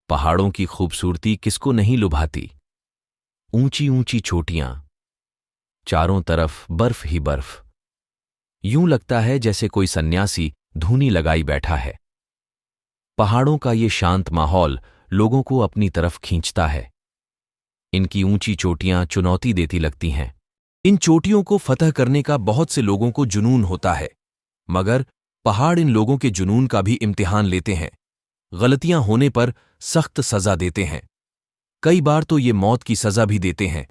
पहाड़ों की खूबसूरती किसको नहीं लुभाती। ऊंची ऊंची चोटियां, चारों तरफ बर्फ ही बर्फ। यूं लगता है जैसे कोई सन्यासी धूनी लगाई बैठा है। पहाड़ों का ये शांत माहौल लोगों को अपनी तरफ खींचता है। इनकी ऊंची चोटियां चुनौती देती लगती हैं। इन चोटियों को फतह करने का बहुत से लोगों को जुनून होता है, मगर पहाड़ इन लोगों के जुनून का भी इम्तिहान लेते हैं। गलतियां होने पर सख्त सजा देते हैं। कई बार तो ये मौत की सजा भी देते हैं।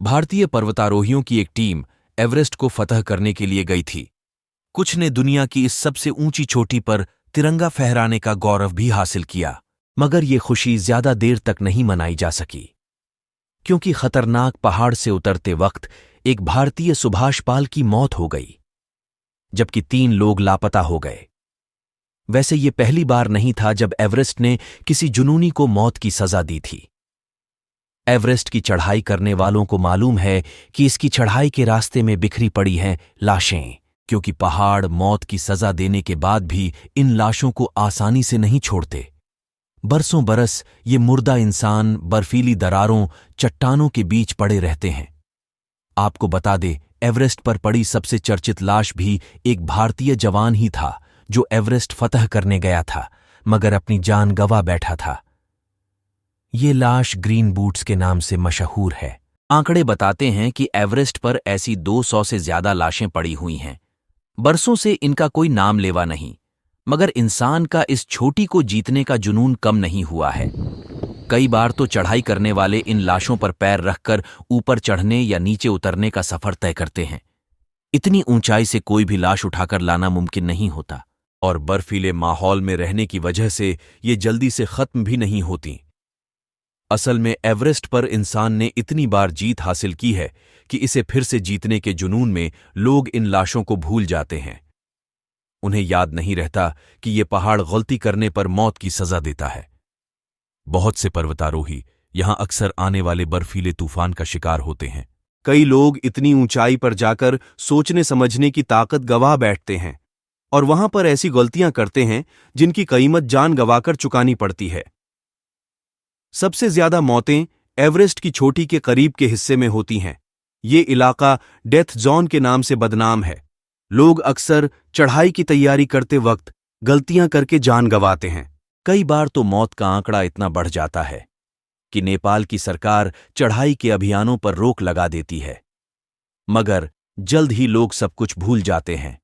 भारतीय पर्वतारोहियों की एक टीम एवरेस्ट को फतह करने के लिए गई थी। कुछ ने दुनिया की इस सबसे ऊंची चोटी पर तिरंगा फहराने का गौरव भी हासिल किया, मगर ये खुशी ज्यादा देर तक नहीं मनाई जा सकी, क्योंकि खतरनाक पहाड़ से उतरते वक्त एक भारतीय सुभाष पाल की मौत हो गई, जबकि 3 लोग लापता हो गए। वैसे ये पहली बार नहीं था जब एवरेस्ट ने किसी जुनूनी को मौत की सजा दी थी। एवरेस्ट की चढ़ाई करने वालों को मालूम है कि इसकी चढ़ाई के रास्ते में बिखरी पड़ी हैं लाशें, क्योंकि पहाड़ मौत की सजा देने के बाद भी इन लाशों को आसानी से नहीं छोड़ते। बरसों बरस ये मुर्दा इंसान बर्फीली दरारों, चट्टानों के बीच पड़े रहते हैं। आपको बता दे, एवरेस्ट पर पड़ी सबसे चर्चित लाश भी एक भारतीय जवान ही था, जो एवरेस्ट फतह करने गया था, मगर अपनी जान गंवा बैठा था। ये लाश ग्रीन बूट्स के नाम से मशहूर है। आंकड़े बताते हैं कि एवरेस्ट पर ऐसी 200 से ज्यादा लाशें पड़ी हुई हैं। बरसों से इनका कोई नाम लेवा नहीं, मगर इंसान का इस छोटी को जीतने का जुनून कम नहीं हुआ है। कई बार तो चढ़ाई करने वाले इन लाशों पर पैर रखकर ऊपर चढ़ने या नीचे उतरने का सफर तय करते हैं। इतनी ऊंचाई से कोई भी लाश उठाकर लाना मुमकिन नहीं होता, और बर्फीले माहौल में रहने की वजह से ये जल्दी से खत्म भी नहीं होती। असल में एवरेस्ट पर इंसान ने इतनी बार जीत हासिल की है कि इसे फिर से जीतने के जुनून में लोग इन लाशों को भूल जाते हैं। उन्हें याद नहीं रहता कि ये पहाड़ गलती करने पर मौत की सजा देता है। बहुत से पर्वतारोही यहां अक्सर आने वाले बर्फीले तूफान का शिकार होते हैं। कई लोग इतनी ऊंचाई पर जाकर सोचने समझने की ताकत गंवा बैठते हैं, और वहां पर ऐसी गलतियां करते हैं जिनकी कीमत जान गंवाकर चुकानी पड़ती है। सबसे ज्यादा मौतें एवरेस्ट की चोटी के करीब के हिस्से में होती हैं। ये इलाका डेथ जोन के नाम से बदनाम है। लोग अक्सर चढ़ाई की तैयारी करते वक्त गलतियां करके जान गंवाते हैं। कई बार तो मौत का आंकड़ा इतना बढ़ जाता है कि नेपाल की सरकार चढ़ाई के अभियानों पर रोक लगा देती है, मगर जल्द ही लोग सब कुछ भूल जाते हैं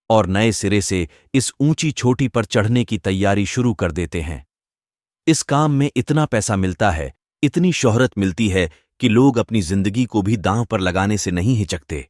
और नए सिरे से इस ऊंची चोटी पर चढ़ने की तैयारी शुरू कर देते हैं। इस काम में इतना पैसा मिलता है, इतनी शोहरत मिलती है कि लोग अपनी जिंदगी को भी दांव पर लगाने से नहीं हिचकते।